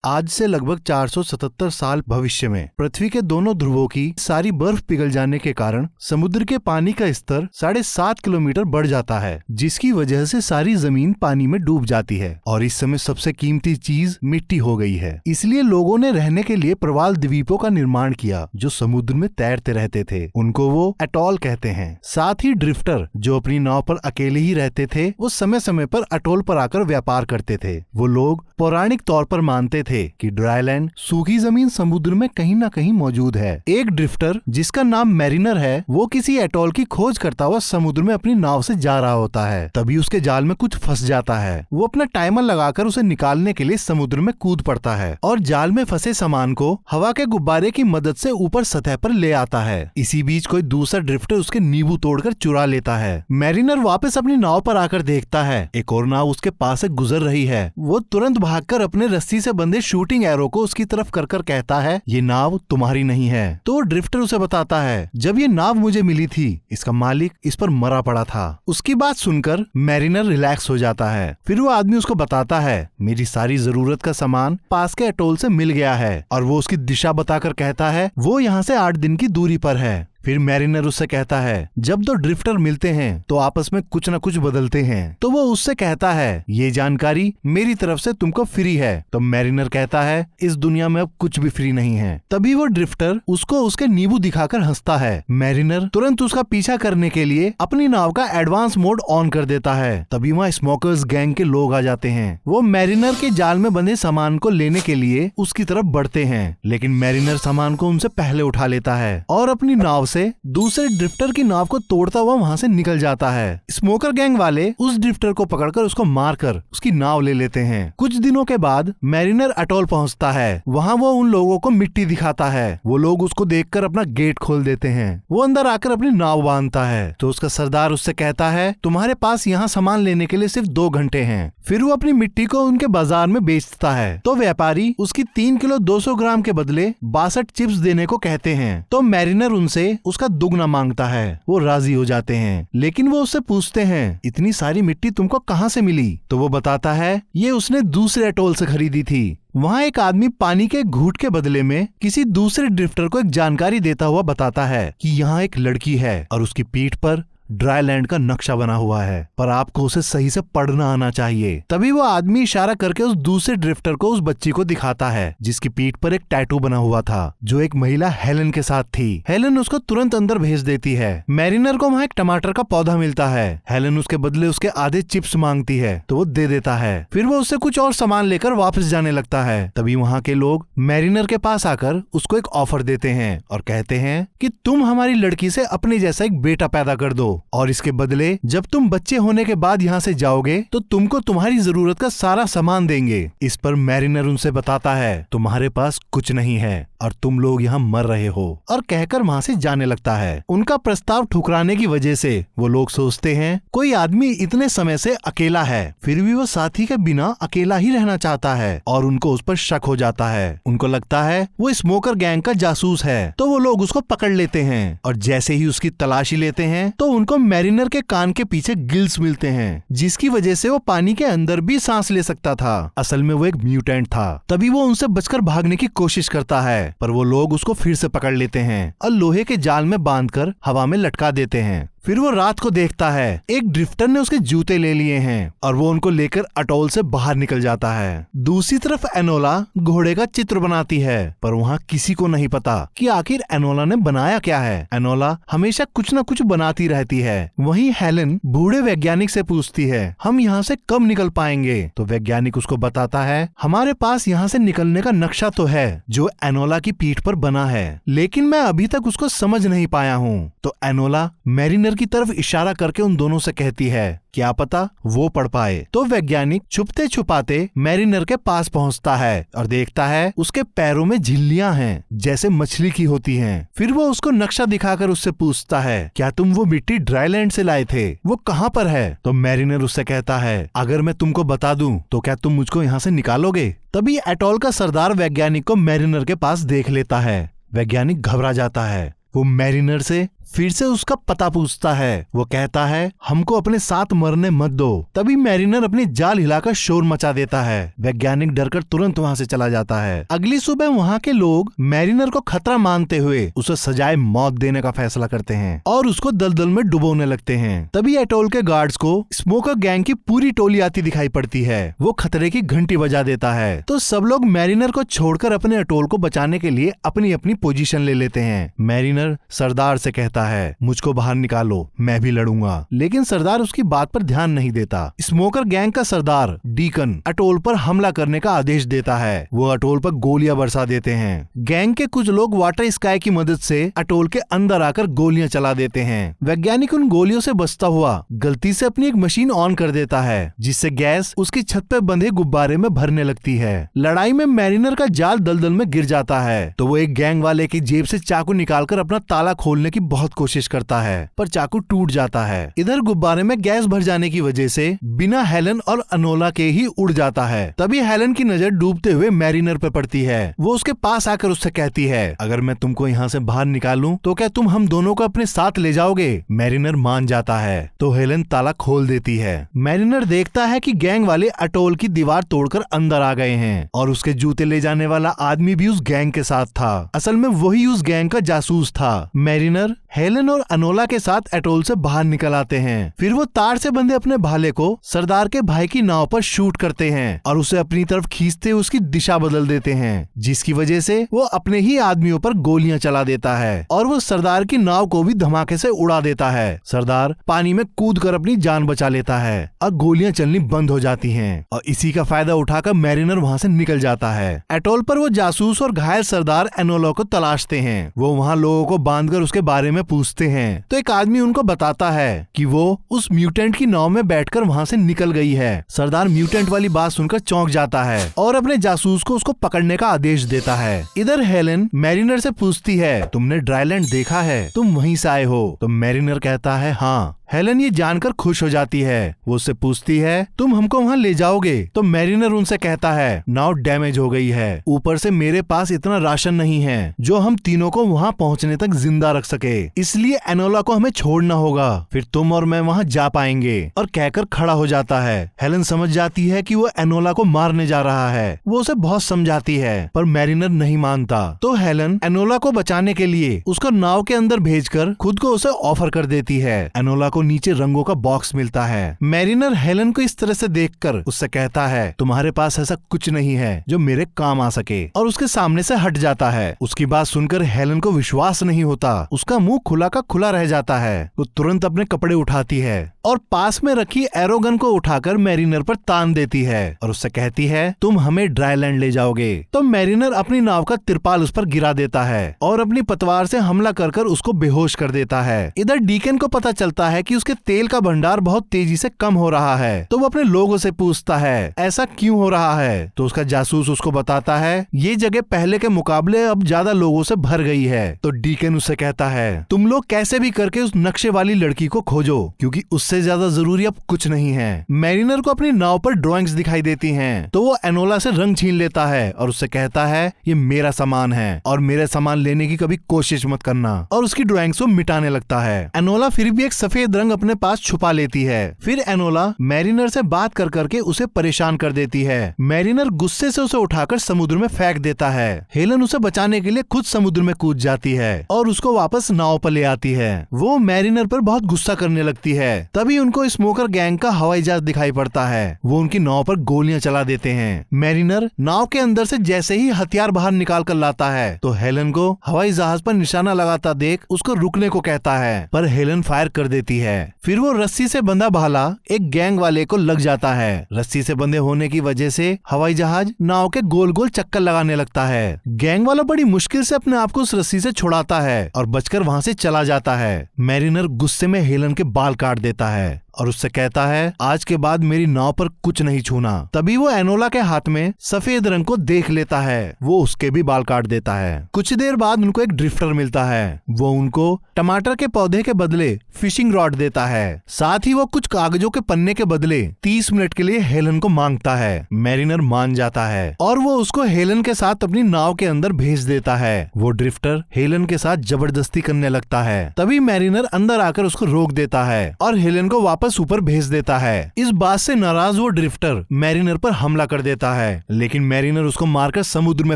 आज से लगभग 477 साल भविष्य में पृथ्वी के दोनों ध्रुवों की सारी बर्फ पिघल जाने के कारण समुद्र के पानी का स्तर 7.5 किलोमीटर बढ़ जाता है, जिसकी वजह से सारी जमीन पानी में डूब जाती है और इस समय सबसे कीमती चीज मिट्टी हो गई है। इसलिए लोगों ने रहने के लिए प्रवाल द्वीपों का निर्माण किया जो समुद्र में तैरते रहते थे। उनको वो एटॉल कहते हैं। साथ ही ड्रिफ्टर जो अपनी नाव पर अकेले ही रहते थे, वो समय समय पर एटॉल पर आकर व्यापार करते थे। वो लोग पौराणिक तौर पर मानते थे कि ड्राईलैंड सूखी जमीन समुद्र में कहीं न कहीं मौजूद है। एक ड्रिफ्टर जिसका नाम मैरिनर है, वो किसी एटॉल की खोज करता हुआ समुद्र में अपनी नाव से जा रहा होता है। तभी उसके जाल में कुछ फंस जाता है। वो अपना टाइमर लगाकर उसे निकालने के लिए समुद्र में कूद पड़ता है और जाल में फंसे सामान को हवा के गुब्बारे की मदद से ऊपर सतह पर ले आता है। इसी बीच कोई दूसरा ड्रिफ्टर उसके नींबू तोड़कर चुरा लेता है। मैरिनर वापस अपनी नाव पर आकर देखता है एक और नाव उसके पास से गुजर रही है। वो तुरंत भागकर अपने रस्सी से बंधे शूटिंग एरो को उसकी तरफ कर कहता है, ये नाव तुम्हारी नहीं है। तो ड्रिफ्टर उसे बताता है, जब ये नाव मुझे मिली थी इसका मालिक इस पर मरा पड़ा था। उसकी बात सुनकर मैरिनर रिलैक्स हो जाता है। फिर वो आदमी उसको बताता है, मेरी सारी जरूरत का सामान पास के एटॉल से मिल गया है और वो उसकी दिशा बताकर कहता है वो यहाँ से 8 दिन की दूरी पर है। फिर मैरिनर उससे कहता है, जब दो ड्रिफ्टर मिलते हैं तो आपस में कुछ न कुछ बदलते हैं। तो वो उससे कहता है, ये जानकारी मेरी तरफ से तुमको फ्री है। तो मैरिनर कहता है, इस दुनिया में अब कुछ भी फ्री नहीं है। तभी वो ड्रिफ्टर उसको उसके नींबू दिखाकर हंसता है। मैरिनर तुरंत उसका पीछा करने के लिए अपनी नाव का एडवांस मोड ऑन कर देता है। तभी वहाँ स्मोकर्स गैंग के लोग आ जाते हैं। वो मैरिनर के जाल में बंधे सामान को लेने के लिए उसकी तरफ बढ़ते हैं, लेकिन मैरिनर सामान को उनसे पहले उठा लेता है और अपनी नाव से दूसरे ड्रिफ्टर की नाव को तोड़ता हुआ वहाँ से निकल जाता है। स्मोकर गैंग वाले उस ड्रिफ्टर को पकड़कर उसको मारकर उसकी नाव ले लेते हैं। कुछ दिनों के बाद मैरिनर एटॉल पहुँचता है। वहाँ वो उन लोगों को मिट्टी दिखाता है। वो लोग उसको देखकर अपना गेट खोल देते हैं। वो अंदर आकर अपनी नाव बांधता है तो उसका सरदार उससे कहता है, तुम्हारे पास यहाँ सामान लेने के लिए सिर्फ 2 घंटे हैं। फिर वो अपनी मिट्टी को उनके बाजार में बेचता है। तो व्यापारी उसकी 3 किलो 200 ग्राम के बदले 62 चिप्स देने को कहते हैं। तो मैरिनर उनसे उसका दुगना मांगता है। वो राजी हो जाते हैं, लेकिन वो उससे पूछते हैं, इतनी सारी मिट्टी तुमको कहाँ से मिली? तो वो बताता है, ये उसने दूसरे एटॉल से खरीदी थी। वहाँ एक आदमी पानी के घूंट के बदले में किसी दूसरे ड्रिफ्टर को एक जानकारी देता हुआ बताता है कि यहाँ एक लड़की है और उसकी पीठ पर ड्राईलैंड का नक्शा बना हुआ है, पर आपको उसे सही से पढ़ना आना चाहिए। तभी वो आदमी इशारा करके उस दूसरे ड्रिफ्टर को उस बच्ची को दिखाता है जिसकी पीठ पर एक टैटू बना हुआ था, जो एक महिला हेलन के साथ थी। हेलन उसको तुरंत अंदर भेज देती है। मैरिनर को वहाँ एक टमाटर का पौधा मिलता है। हेलन उसके बदले उसके आधे चिप्स मांगती है तो वो दे देता है। फिर वो उससे कुछ और सामान लेकर वापस जाने लगता है। तभी वहाँ के लोग मैरिनर के पास आकर उसको एक ऑफर देते हैं और कहते हैं कि तुम हमारी लड़की से अपने जैसा एक बेटा पैदा कर दो और इसके बदले जब तुम बच्चे होने के बाद यहाँ से जाओगे तो तुमको तुम्हारी जरूरत का सारा सामान देंगे। इस पर मैरिनर उनसे बताता है, तुम्हारे पास कुछ नहीं है और तुम लोग यहाँ मर रहे हो, और कहकर वहाँ से जाने लगता है। उनका प्रस्ताव ठुकराने की वजह से वो लोग सोचते हैं कोई आदमी इतने समय से अकेला है, फिर भी वो साथी के बिना अकेला ही रहना चाहता है और उनको उस पर शक हो जाता है। उनको लगता है वो स्मोकर गैंग का जासूस है, तो वो लोग उसको पकड़ लेते हैं और जैसे ही उसकी तलाशी लेते हैं तो उनको मैरिनर के कान के पीछे गिल्स मिलते हैं, जिसकी वजह से वो पानी के अंदर भी सांस ले सकता था। असल में वो एक म्यूटेंट था। तभी वो उनसे बचकर भागने की कोशिश करता है, पर वो लोग उसको फिर से पकड़ लेते हैं और लोहे के जाल में बांधकर हवा में लटका देते हैं। फिर वो रात को देखता है एक ड्रिफ्टर ने उसके जूते ले लिए हैं और वो उनको लेकर एटॉल से बाहर निकल जाता है। दूसरी तरफ एनोला घोड़े का चित्र बनाती है, पर वहाँ किसी को नहीं पता कि आखिर एनोला ने बनाया क्या है। एनोला हमेशा कुछ न कुछ बनाती रहती है। वहीं हेलन बूढ़े वैज्ञानिक से पूछती है, हम यहाँ से कब निकल पाएंगे? तो वैज्ञानिक उसको बताता है, हमारे पास यहाँ से निकलने का नक्शा तो है जो एनोला की पीठ पर बना है, लेकिन मैं अभी तक उसको समझ नहीं पाया हूँ। तो एनोला मैरिनर की तरफ इशारा करके उन दोनों से कहती है, क्या पता वो पढ़ पाए। तो वैज्ञानिक छुपते छुपाते मैरिनर के पास पहुंचता है और देखता है उसके पैरों में झिल्लियां हैं जैसे मछली की होती हैं। फिर वो उसको नक्शा दिखाकर उससे पूछता है, क्या तुम वो मिट्टी ड्राईलैंड से लाए थे? वो कहाँ पर है? तो मैरिनर उससे कहता है, अगर मैं तुमको बता दूं तो क्या तुम मुझको यहाँ से निकालोगे? तभी एटॉल का सरदार वैज्ञानिक को मैरिनर के पास देख लेता है। वैज्ञानिक घबरा जाता है। वो मैरिनर से फिर से उसका पता पूछता है। वो कहता है हमको अपने साथ मरने मत दो। तभी मैरिनर अपनी जाल हिलाकर शोर मचा देता है। वैज्ञानिक डरकर तुरंत वहाँ से चला जाता है। अगली सुबह वहाँ के लोग मैरिनर को खतरा मानते हुए उसे सजाए मौत देने का फैसला करते हैं और उसको दलदल में डुबोने लगते हैं। तभी एटोल के गार्ड्स को स्मोकर गैंग की पूरी टोली आती दिखाई पड़ती है। वो खतरे की घंटी बजा देता है तो सब लोग मैरिनर को छोड़कर अपने एटोल को बचाने के लिए अपनी अपनी पोजीशन ले लेते हैं। मैरिनर सरदार से कहता है मुझको बाहर निकालो, मैं भी लड़ूंगा। लेकिन सरदार उसकी बात पर ध्यान नहीं देता। स्मोकर गैंग का सरदार डीकन एटोल पर हमला करने का आदेश देता है। वो एटोल पर गोलियां बरसा देते हैं। गैंग के कुछ लोग वाटर स्काई की मदद से एटोल के अंदर आकर गोलियां चला देते हैं। वैज्ञानिक उन गोलियों से बचता हुआ गलती से अपनी एक मशीन ऑन कर देता है जिससे गैस उसकी छत पे बंधे गुब्बारे में भरने लगती है। लड़ाई में मैरिनर का जाल दलदल में गिर जाता है तो वो एक गैंग वाले की जेब से चाकू निकालकर अपना ताला खोलने की बहुत कोशिश करता है पर चाकू टूट जाता है। इधर गुब्बारे में गैस भर जाने की वजह से बिना हेलन और अनोला के ही उड़ जाता है। तभी हेलन की नजर डूबते हुए मैरिनर पे पड़ती है। वो उसके पास आकर उससे कहती है अगर मैं तुमको यहाँ से बाहर निकालूं तो क्या तुम हम दोनों को अपने साथ ले जाओगे? मैरिनर मान जाता है तो हेलन ताला खोल देती है। मैरिनर देखता है कि गैंग वाले एटोल की दीवार तोड़कर अंदर आ गए हैं और उसके जूते ले जाने वाला आदमी भी उस गैंग के साथ था। असल में वही उस गैंग का जासूस था। मैरिनर हेलन और अनोला के साथ एटोल से बाहर निकल आते हैं। फिर वो तार से बंधे अपने भाले को सरदार के भाई की नाव पर शूट करते हैं और उसे अपनी तरफ खींचते उसकी दिशा बदल देते हैं जिसकी वजह से वो अपने ही आदमियों पर गोलियां चला देता है और वो सरदार की नाव को भी धमाके से उड़ा देता है। सरदार पानी में कूदकर अपनी जान बचा लेता है और गोलियां चलनी बंद हो जाती हैं और इसी का फायदा उठाकर मैरिनर वहाँ से निकल जाता है। एटोल पर वो जासूस और घायल सरदार एनोला को तलाशते हैं। वो वहाँ लोगों को बांधकर उसके बारे में पूछते हैं तो एक आदमी उनको बताता है कि वो उस म्यूटेंट की नाव में बैठकर वहाँ से निकल गई है। सरदार म्यूटेंट वाली बात सुनकर चौंक जाता है और अपने जासूस को उसको पकड़ने का आदेश देता है। इधर हेलन मैरिनर से पूछती है तुमने ड्राईलैंड देखा है? तुम वहीं से आए हो? तो मैरिनर कहता है हाँ। हेलन ये जानकर खुश हो जाती है। वो उससे पूछती है तुम हमको वहाँ ले जाओगे? तो मैरिनर उनसे कहता है नाव डैमेज हो गई है, ऊपर से मेरे पास इतना राशन नहीं है जो हम तीनों को वहाँ पहुँचने तक जिंदा रख सके, इसलिए एनोला को हमें छोड़ना होगा, फिर तुम और मैं वहाँ जा पाएंगे। और कहकर खड़ा हो जाता है। हेलन समझ जाती है कि वो एनोला को मारने जा रहा है। वो उसे बहुत समझाती है पर मैरिनर नहीं मानता। तो हेलन एनोला को बचाने के लिए उसको नाव के अंदर भेजकर खुद को उसे ऑफर कर देती है। एनोला नीचे रंगों का बॉक्स मिलता है। मैरिनर हेलन को इस तरह से देखकर उससे कहता है तुम्हारे पास ऐसा कुछ नहीं है जो मेरे काम आ सके और उसके सामने से हट जाता है। उसकी बात सुनकर हेलन को विश्वास नहीं होता। उसका मुंह खुला का खुला रह जाता है। वो तुरंत अपने कपड़े उठाती है और पास में रखी एरोगन को उठाकर मैरिनर पर तान देती है और उससे कहती है तुम हमें ड्राईलैंड ले जाओगे। तो मैरिनर अपनी नाव का तिरपाल उस पर गिरा देता है और अपनी पतवार से हमला कर उसको बेहोश कर देता है। इधर डीकन को पता चलता है कि उसके तेल का भंडार बहुत तेजी से कम हो रहा है तो वो अपने लोगों से पूछता है ऐसा क्यों हो रहा है? तो उसका जासूस उसको बताता है ये जगह पहले के मुकाबले अब ज्यादा लोगों से भर गई है। तो डीकन उससे कहता है तुम लोग कैसे भी करके उस नक्शे वाली लड़की को खोजो क्योंकि उससे ज्यादा जरूरी अब कुछ नहीं है। मैरिनर को अपनी नाव पर ड्राइंग्स दिखाई देती हैं तो वो एनोला से रंग छीन लेता है और उससे कहता है ये मेरा सामान है और मेरे सामान लेने की कभी कोशिश मत करना और उसकी ड्राइंग्स को मिटाने लगता है। एनोला फिर भी एक सफेद रंग अपने पास छुपा लेती है। फिर एनोला मैरिनर से बात कर करके उसे परेशान कर देती है। मैरिनर गुस्से से उसे उठाकर समुद्र में फेंक देता है। हेलन उसे बचाने के लिए खुद समुद्र में कूद जाती है और उसको वापस नाव पर ले आती है। वो मैरिनर पर बहुत गुस्सा करने लगती है। तभी उनको स्मोकर गैंग का हवाई जहाज दिखाई पड़ता है। वो उनकी नाव पर गोलियां चला देते हैं। मैरिनर नाव के अंदर से जैसे ही हथियार बाहर निकाल कर लाता है तो हेलन को हवाई जहाज पर निशाना लगाता देख उसको रुकने को कहता है पर हेलन फायर कर देती है। फिर वो रस्सी से बंधा भाला एक गैंग वाले को लग जाता है। रस्सी से बंधे होने की वजह से हवाई जहाज नाव के गोल गोल चक्कर लगाने लगता है। गैंग वाला बड़ी मुश्किल से अपने आप को उस रस्सी से छुड़ाता है और बचकर वहाँ से चला जाता है। मैरिनर गुस्से में हेलन के बाल काट देता है और उससे कहता है आज के बाद मेरी नाव पर कुछ नहीं छूना। तभी वो एनोला के हाथ में सफेद रंग को देख लेता है, वो उसके भी बाल काट देता है। कुछ देर बाद उनको एक ड्रिफ्टर मिलता है, वो उनको टमाटर के पौधे के बदले फिशिंग रॉड देता है। साथ ही वो कुछ कागजों के पन्ने के बदले 30 मिनट के लिए हेलन को मांगता है। मैरिनर मान जाता है और वो उसको हेलन के साथ अपनी नाव के अंदर भेज देता है। वो ड्रिफ्टर हेलन के साथ जबरदस्ती करने लगता है। तभी मैरिनर अंदर आकर उसको रोक देता है और हेलन को वापस ऊपर भेज देता है। इस बात से नाराज वो ड्रिफ्टर मैरिनर पर हमला कर देता है, लेकिन मैरिनर उसको मारकर समुद्र में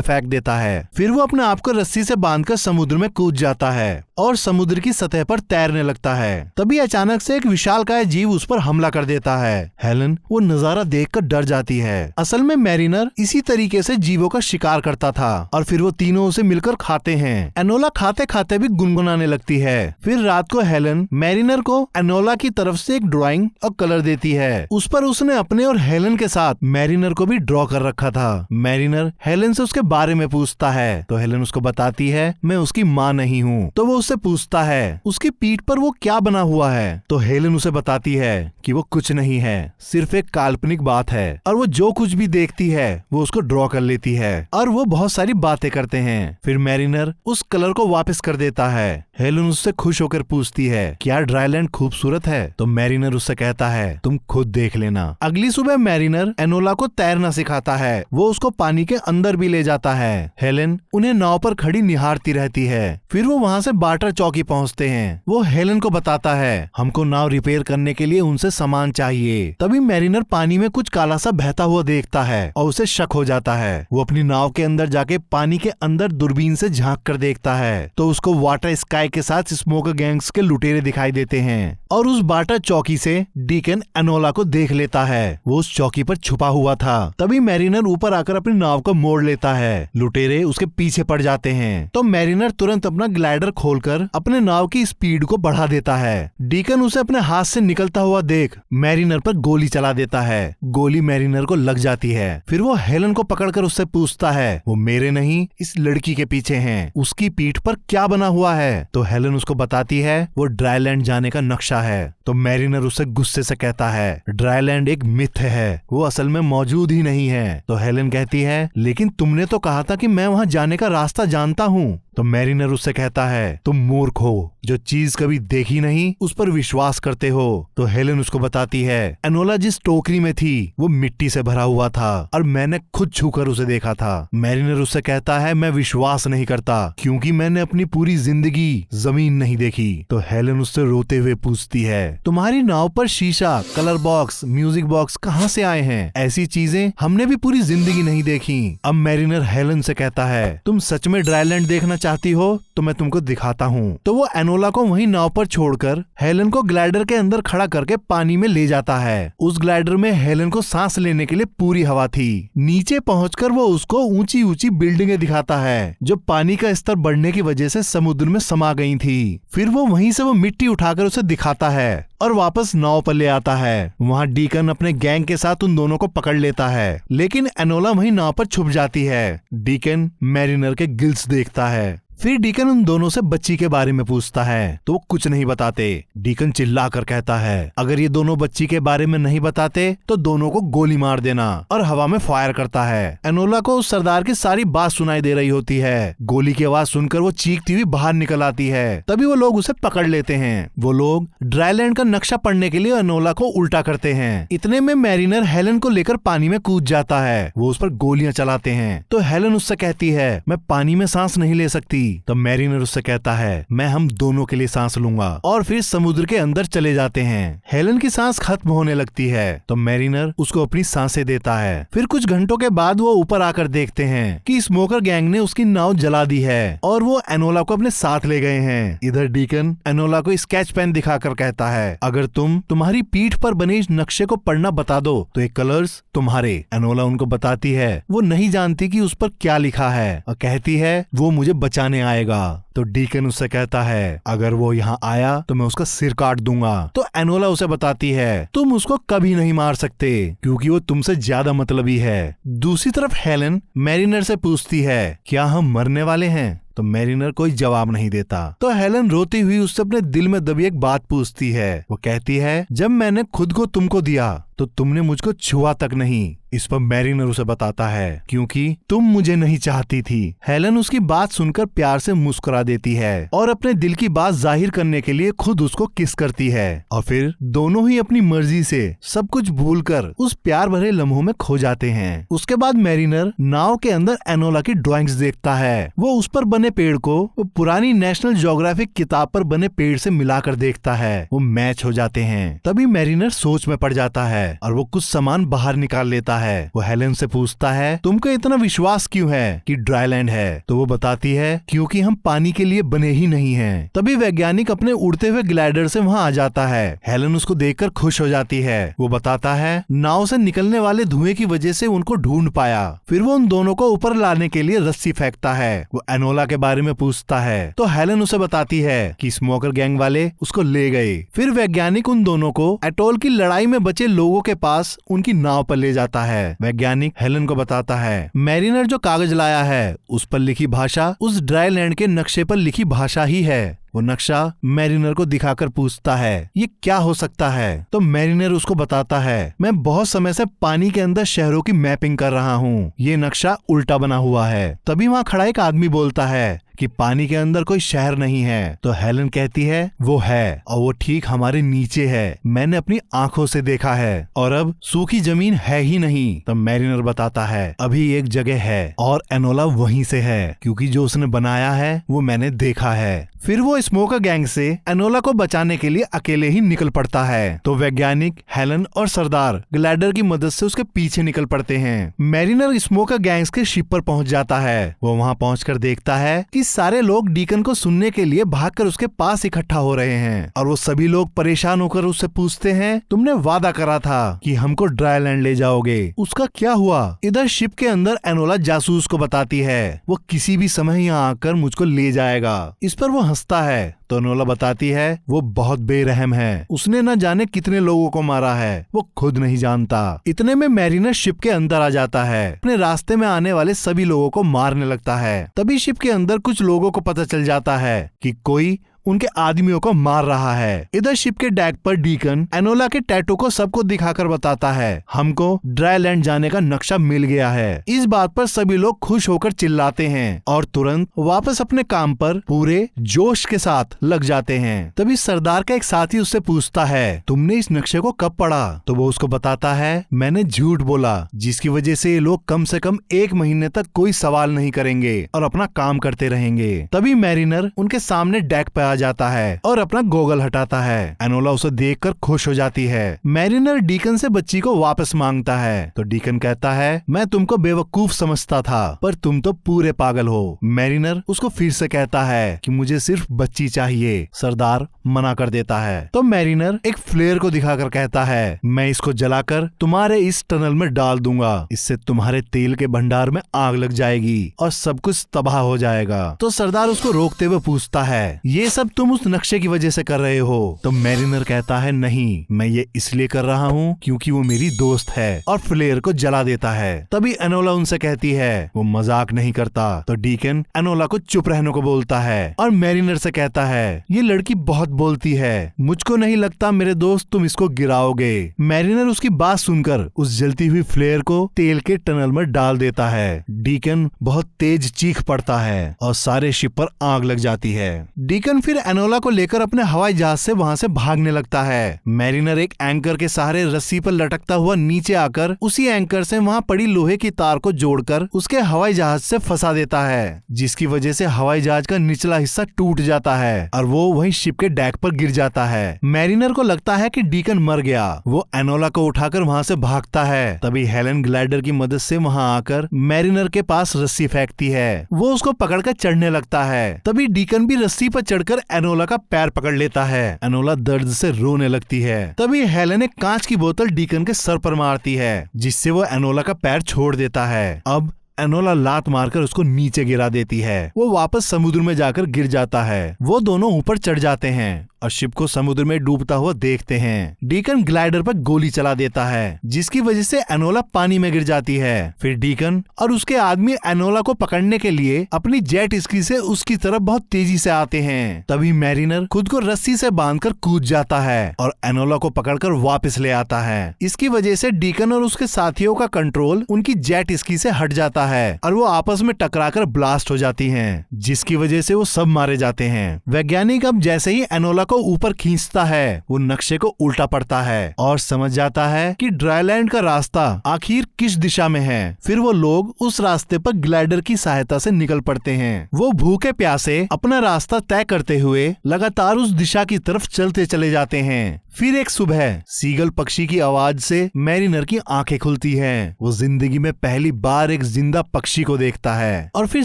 फेंक देता है। फिर वो अपने आप को रस्सी से बांधकर समुद्र में कूद जाता है और समुद्र की सतह पर तैरने लगता है। तभी अचानक से एक विशालकाय जीव उस पर हमला कर देता है। हेलन वो नजारा देखकर डर जाती है। असल में मैरिनर इसी तरीके से जीवों का शिकार करता था और फिर वो तीनों उसे मिलकर खाते हैं। एनोला खाते खाते भी गुनगुनाने लगती है। फिर रात को हेलन मैरिनर को एनोला की तरफ से एक ड्राइंग और कलर देती है। उस पर उसने अपने और हेलन के साथ मैरिनर को भी ड्रॉ कर रखा था। मैरिनर हेलन से उसके बारे में पूछता है तो हेलन उसको बताती है मैं उसकी माँ नहीं हूँ। तो वो उससे पूछता है उसकी पीठ पर वो क्या बना हुआ है, तो हेलन उसे बताती है कि वो कुछ नहीं है, सिर्फ एक काल्पनिक बात है और वो जो कुछ भी देखती है वो उसको ड्रॉ कर लेती है और वो बहुत सारी बातें करते हैं। फिर मैरिनर उस कलर को वापस कर देता है। हेलन उससे खुश होकर पूछती है क्या ड्राईलैंड खूबसूरत है, तो मैरिनर उससे कहता है तुम खुद देख लेना। अगली सुबह मैरिनर एनोला को तैरना सिखाता है, वो उसको पानी के अंदर भी ले जाता है। हेलन उन्हें नाव पर खड़ी निहारती रहती है। फिर वो वहाँ से बाटर चौकी पहुँचते हैं। वो हेलन को बताता है हमको नाव रिपेयर करने के लिए उनसे सामान चाहिए। तभी मैरिनर पानी में कुछ काला सा बहता हुआ देखता है और उसे शक हो जाता है। वो अपनी नाव के अंदर जाके पानी के अंदर दूरबीन से झांक कर देखता है तो उसको वाटर स्काई के साथ स्मोकर गैंग्स के लुटेरे दिखाई देते हैं और उस बाटर चौकी से डीकन एनोला को देख लेता है। वो उस चौकी पर छुपा हुआ था। तभी मैरिनर ऊपर आकर अपनी नाव को मोड़ लेता है। लुटेरे उसके पीछे पड़ जाते हैं तो मैरिनर तुरंत अपना ग्लाइडर खोलकर अपने नाव की स्पीड को बढ़ा देता है। डीकन उसे अपने हाथ से निकलता हुआ देख मैरिनर पर गोली चला देता है। गोली मैरिनर को लग जाती है। फिर वो हेलन को पकड़कर उससे पूछता है वो मेरे नहीं इस लड़की के पीछे हैं, उसकी पीठ पर क्या बना हुआ है, तो हेलन उसको बताती है वो ड्राईलैंड जाने का नक्शा है। तो मैरिनर उससे गुस्से से कहता है ड्राईलैंड एक मिथ है, वो असल में मौजूद ही नहीं है। तो हेलन कहती है लेकिन तुमने तो कहा था कि मैं वहाँ जाने का रास्ता जानता हूँ। तो मैरिनर उससे कहता है तुम मूर्ख हो, जो चीज कभी देखी नहीं उस पर विश्वास करते हो। तो हेलन उसको बताती है एनोला जिस टोकरी में थी वो मिट्टी से भरा हुआ था और मैंने खुद छूकर उसे देखा था। मैरिनर उससे कहता है मैं विश्वास नहीं करता क्योंकि मैंने अपनी पूरी जिंदगी जमीन नहीं देखी। तो हेलन उससे रोते हुए पूछती है तुम्हारी नाव पर शीशा, कलर बॉक्स, म्यूजिक बॉक्स कहाँ से आए हैं? ऐसी चीजें हमने भी पूरी जिंदगी नहीं देखी। अब मैरिनर हेलन से कहता है तुम सच में ड्राईलैंड देखना चाहती हो तो मैं तुमको दिखाता हूँ। तो वो एनोला को वहीं नाव पर छोड़कर हेलन को ग्लाइडर के अंदर खड़ा करके पानी में ले जाता है। उस ग्लाइडर में हेलन को सांस लेने के लिए पूरी हवा थी। नीचे पहुंचकर वो उसको ऊंची ऊंची बिल्डिंगें दिखाता है जो पानी का स्तर बढ़ने की वजह से समुद्र में समा गई थी। फिर वो वहीं से वो मिट्टी उठाकर उसे दिखाता है और वापस नाव पर ले आता है। वहाँ डीकन अपने गैंग के साथ उन दोनों को पकड़ लेता है, लेकिन एनोला वहीं नाव पर छुप जाती है। डीकन मैरिनर के गिल्स देखता है। फिर डीकन उन दोनों से बच्ची के बारे में पूछता है तो वो कुछ नहीं बताते। डीकन चिल्लाकर कहता है अगर ये दोनों बच्ची के बारे में नहीं बताते तो दोनों को गोली मार देना, और हवा में फायर करता है। एनोला को उस सरदार की सारी बात सुनाई दे रही होती है। गोली की आवाज सुनकर वो चीखती हुई बाहर निकल आती है। तभी वो लोग उसे पकड़ लेते हैं। वो लोग ड्राईलैंड का नक्शा पढ़ने के लिए एनोला को उल्टा करते हैं। इतने में मैरिनर हेलन को लेकर पानी में कूद जाता है। वो उस पर गोलियां चलाते हैं तो हेलन उससे कहती है मैं पानी में सांस नहीं ले सकती। तब मैरिनर उससे कहता है मैं हम दोनों के लिए सांस लूंगा, और फिर समुद्र के अंदर चले जाते हैं। हेलन की सांस खत्म होने लगती है तो मैरिनर उसको अपनी सांसें देता है। फिर कुछ घंटों के बाद वो ऊपर आकर देखते हैं कि स्मोकर गैंग ने उसकी नाव जला दी है और वो एनोला को अपने साथ ले गए हैं। इधर डीकन एनोला को स्केच पेन दिखाकर कहता है अगर तुम तुम्हारी पीठ पर बने इस नक्शे को पढ़ना बता दो तो ये कलर्स तुम्हारे। एनोला उनको बताती है वो नहीं जानती कि उस पर क्या लिखा है और कहती है वो मुझे बचाने आएगा। तो डीकन उससे कहता है अगर वो यहाँ आया तो मैं उसका सिर काट दूंगा। तो एनोला उसे बताती है तुम उसको कभी नहीं मार सकते क्योंकि वो तुमसे ज्यादा मतलबी है। दूसरी तरफ हेलन मैरिनर से पूछती है क्या हम मरने वाले हैं? तो मैरिनर कोई जवाब नहीं देता। तो हेलन रोती हुई उससे अपने दिल में दबी एक बात पूछती है। वो कहती है, जब मैंने खुद को तुमको दिया तो तुमने मुझको छुआ तक नहीं। इस पर मैरिनर उसे बताता है, क्योंकि तुम मुझे नहीं चाहती थी। हेलन उसकी बात सुनकर प्यार से मुस्कुरा देती है और अपने दिल की बात जाहिर करने के लिए खुद उसको किस करती है और फिर दोनों ही अपनी मर्जी से सब कुछ भूलकर उस प्यार भरे लम्हों में खो जाते हैं। उसके बाद मैरिनर नाव के अंदर एनोला की ड्राइंग्स देखता है। वो उस पर बने पेड़ को पुरानी नेशनल ज्योग्राफिक किताब पर बने पेड़ से मिलाकर देखता है। वो मैच हो जाते हैं। तभी मैरिनर सोच में पड़ जाता है और वो कुछ सामान बाहर निकाल लेता है। वो हेलन से पूछता है, तुमको इतना विश्वास क्यों है कि ड्राईलैंड है? तो वो बताती है, क्योंकि हम पानी के लिए बने ही नहीं हैं। तभी वैज्ञानिक अपने उड़ते हुए ग्लाइडर से वहाँ आ जाता है। हेलन उसको देखकर खुश हो जाती है। वो बताता है, नाव से निकलने वाले धुएं की वजह से उनको ढूंढ पाया। फिर वो उन दोनों को ऊपर लाने के लिए रस्सी फेंकता है। वो एनोला के बारे में पूछता है तो हेलन उसे बताती है कि स्मोकर गैंग वाले उसको ले गए। फिर वैज्ञानिक उन दोनों को एटोल की लड़ाई में बचे लोगों के पास उनकी नाव पर ले जाता है। वैज्ञानिक हेलन को बताता है, मैरिनर जो कागज लाया है उस पर लिखी भाषा उस ड्राई लैंड के नक्शे पर लिखी भाषा ही है। वो नक्शा मैरिनर को दिखाकर पूछता है, ये क्या हो सकता है? तो मैरिनर उसको बताता है, मैं बहुत समय से पानी के अंदर शहरों की मैपिंग कर रहा हूँ। ये नक्शा उल्टा बना हुआ है। तभी वहाँ खड़ा एक आदमी बोलता है कि पानी के अंदर कोई शहर नहीं है। तो हेलन कहती है, वो है और वो ठीक हमारे नीचे है। मैंने अपनी आंखों से देखा है और अब सूखी जमीन है ही नहीं। तब मैरिनर बताता है, अभी एक जगह है और एनोला वहीं से है, क्योंकि जो उसने बनाया है वो मैंने देखा है। फिर वो स्मोकर गैंग से एनोला को बचाने के लिए अकेले ही निकल पड़ता है। तो वैज्ञानिक, हेलन और सरदार ग्लाइडर की मदद से उसके पीछे निकल पड़ते हैं। मैरिनर स्मोकर गैंग्स के शिप पर पहुंच जाता है। वो वहां पहुंचकर देखता है कि सारे लोग डीकन को सुनने के लिए भागकर उसके पास इकट्ठा हो रहे हैं और वो सभी लोग परेशान होकर उससे पूछते हैं, तुमने वादा करा था कि हमको ड्राईलैंड ले जाओगे, उसका क्या हुआ? इधर शिप के अंदर एनोला जासूस को बताती है, वो किसी भी समय यहाँ आकर मुझको ले जाएगा। इस पर वो हंसता है। तो एनोला बताती है, वो बहुत बेरहम है, उसने न जाने कितने लोगों को मारा है, वो खुद नहीं जानता। इतने में मैरिनर शिप के अंदर आ जाता है। अपने रास्ते में आने वाले सभी लोगों को मारने लगता है। तभी शिप के अंदर कुछ लोगों को पता चल जाता है कि कोई उनके आदमियों को मार रहा है। इधर शिप के डेक पर डीकन एनोला के टैटू को सबको दिखाकर बताता है, हमको ड्राईलैंड जाने का नक्शा मिल गया है। इस बात पर सभी लोग खुश होकर चिल्लाते हैं और तुरंत वापस अपने काम पर पूरे जोश के साथ लग जाते हैं। तभी सरदार का एक साथी उससे पूछता है, तुमने इस नक्शे को कब पढ़ा? तो वो उसको बताता है, मैंने झूठ बोला, जिसकी वजह से ये लोग कम से कम 1 महीने तक कोई सवाल नहीं करेंगे और अपना काम करते रहेंगे। तभी मैरिनर उनके सामने डेक पे जाता है और अपना गोगल हटाता है। एनोला उसे देखकर खुश हो जाती है। मैरिनर डीकन से बच्ची को वापस मांगता है। तो डीकन कहता है, मैं तुमको बेवकूफ समझता था, पर तुम तो पूरे पागल हो। मैरिनर उसको फिर से कहता है कि मुझे सिर्फ बच्ची चाहिए। सरदार मना कर देता है। तो मैरिनर एक फ्लेयर को दिखाकर कहता है, मैं इसको जलाकर तुम्हारे इस टनल में डाल दूंगा, इससे तुम्हारे तेल के भंडार में आग लग जाएगी और सब कुछ तबाह हो जाएगा। तो सरदार उसको रोकते हुए पूछता है, ये सब तुम उस नक्शे की वजह से कर रहे हो? तो मैरिनर कहता है, नहीं, मैं ये इसलिए कर रहा हूँ क्योंकि वो मेरी दोस्त है, और फ्लेयर को जला देता है। तभी एनोला उनसे कहती है, वो मजाक नहीं करता। तो डीकन एनोला को चुप रहने को बोलता है और मैरिनर से कहता है, ये लड़की बहुत बोलती है, मुझको नहीं लगता मेरे दोस्त तुम इसको गिराओगे। मैरिनर उसकी बात सुनकर उस जलती हुई फ्लेयर को तेल के टनल में डाल देता है। डीकन बहुत तेज चीख पड़ता है और सारे शिप पर आग लग जाती है। डीकन फिर एनोला को लेकर अपने हवाई जहाज से वहाँ से भागने लगता है। मैरिनर एक एंकर के सहारे रस्सी पर लटकता हुआ नीचे आकर उसी एंकर से वहाँ पड़ी लोहे की तार को जोड़कर उसके हवाई जहाज से फंसा देता है, जिसकी वजह से हवाई जहाज का निचला हिस्सा टूट जाता है और वो वहीं शिप के डेक पर गिर जाता है। मैरिनर को लगता है कि डीकन मर गया। वो एनोला को उठाकर वहाँ से भागता है। तभी हेलन ग्लाइडर की मदद से वहाँ आकर मैरिनर के पास रस्सी फेंकती है। वो उसको पकड़कर चढ़ने लगता है। तभी डीकन भी रस्सी पर चढ़कर एनोला का पैर पकड़ लेता है। एनोला दर्द से रोने लगती है। तभी हेलन एक कांच की बोतल डीकन के सर पर मारती है, जिससे वो एनोला का पैर छोड़ देता है। अब एनोला लात मारकर उसको नीचे गिरा देती है। वो वापस समुद्र में जाकर गिर जाता है। वो दोनों ऊपर चढ़ जाते हैं और शिप को समुद्र में डूबता हुआ देखते हैं। डीकन ग्लाइडर पर गोली चला देता है, जिसकी वजह से एनोला पानी में गिर जाती है। फिर डीकन और उसके आदमी एनोला को पकड़ने के लिए अपनी जेट स्की से उसकी तरफ बहुत तेजी से आते हैं। तभी मैरिनर खुद को रस्सी से बांधकर कूद जाता है और एनोला को पकड़कर वापस ले आता है। इसकी वजह से डीकन और उसके साथियों का कंट्रोल उनकी जेट स्की से हट जाता है और वो आपस में टकराकर ब्लास्ट हो जाती हैं, जिसकी वजह से वो सब मारे जाते हैं। वैज्ञानिक अब जैसे ही एनोला को ऊपर खींचता है, वो नक्शे को उल्टा पड़ता है और समझ जाता है कि ड्राईलैंड का रास्ता आखिर किस दिशा में है। फिर वो लोग उस रास्ते पर ग्लाइडर की सहायता से निकल पड़ते हैं। वो भूखे प्यासे अपना रास्ता तय करते हुए लगातार उस दिशा की तरफ चलते चले जाते हैं। फिर एक सुबह सीगल पक्षी की आवाज से मैरिनर की आंखें खुलती हैं। वो जिंदगी में पहली बार एक जिंदा पक्षी को देखता है और फिर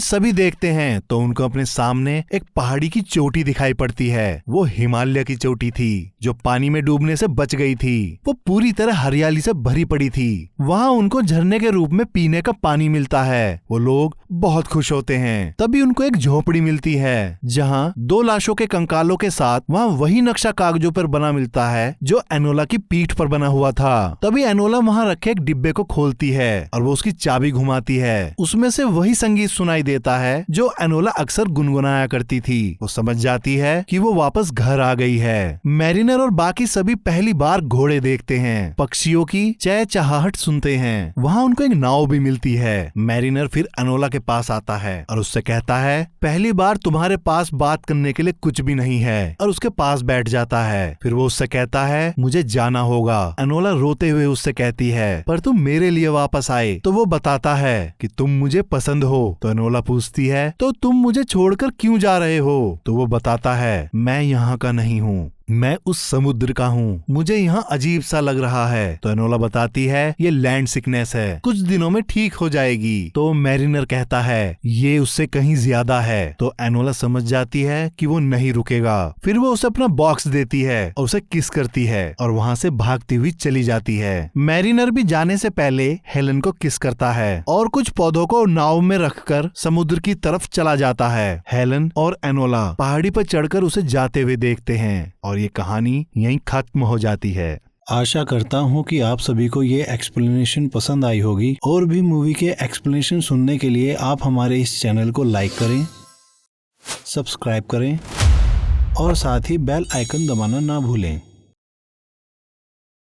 सभी देखते हैं तो उनको अपने सामने एक पहाड़ी की चोटी दिखाई पड़ती है। वो हिमालय की चोटी थी जो पानी में डूबने से बच गई थी। वो पूरी तरह हरियाली से भरी पड़ी थी। वहाँ उनको झरने के रूप में पीने का पानी मिलता है। वो लोग बहुत खुश होते हैं। तभी उनको एक झोपड़ी मिलती है जहाँ 2 लाशों के कंकालों के साथ वहाँ वही नक्शा कागजों पर बना मिलता है जो एनोला की पीठ पर बना हुआ था। तभी एनोला वहाँ रखे एक डिब्बे को खोलती है और वो उसकी चाबी घुमाती है। उसमें से वही संगीत सुनाई देता है जो एनोला अक्सर गुनगुनाया करती थी। वो समझ जाती है कि वो वापस घर आ गई है। मैरिनर और बाकी सभी पहली बार घोड़े देखते हैं, पक्षियों की चहचहाहट सुनते हैं। वहाँ उनको एक नाव भी मिलती है। मैरिनर फिर एनोला के पास आता है और उससे कहता है, पहली बार तुम्हारे पास बात करने के लिए कुछ भी नहीं है, और उसके पास बैठ जाता है। फिर वो उससे कहता है, मुझे जाना होगा। एनोला रोते हुए उससे कहती है, पर तुम मेरे लिए वापस आए। तो वो बताता है कि तुम मुझे पसंद हो। तो एनोला पूछती है, तो तुम मुझे छोड़कर क्यों जा रहे हो? तो वो बताता है, मैं यहाँ का नहीं हूँ, मैं उस समुद्र का हूँ, मुझे यहाँ अजीब सा लग रहा है। तो एनोला बताती है, ये लैंड सिकनेस है, कुछ दिनों में ठीक हो जाएगी। तो मैरिनर कहता है, ये उससे कहीं ज्यादा है। तो एनोला समझ जाती है कि वो नहीं रुकेगा। फिर वो उसे अपना बॉक्स देती है और उसे किस करती है और वहाँ से भागती हुई चली जाती है। मैरिनर भी जाने से पहले हेलन को किस करता है और कुछ पौधों को नाव में रखकर समुद्र की तरफ चला जाता है। हेलन और एनोला पहाड़ी पर चढ़कर उसे जाते हुए देखते हैं और ये कहानी यहीं खत्म हो जाती है। आशा करता हूँ कि आप सभी को ये एक्सप्लेनेशन पसंद आई होगी। और भी मूवी के एक्सप्लेनेशन सुनने के लिए आप हमारे इस चैनल को लाइक करें, सब्सक्राइब करें और साथ ही बेल आइकन दबाना ना भूलें।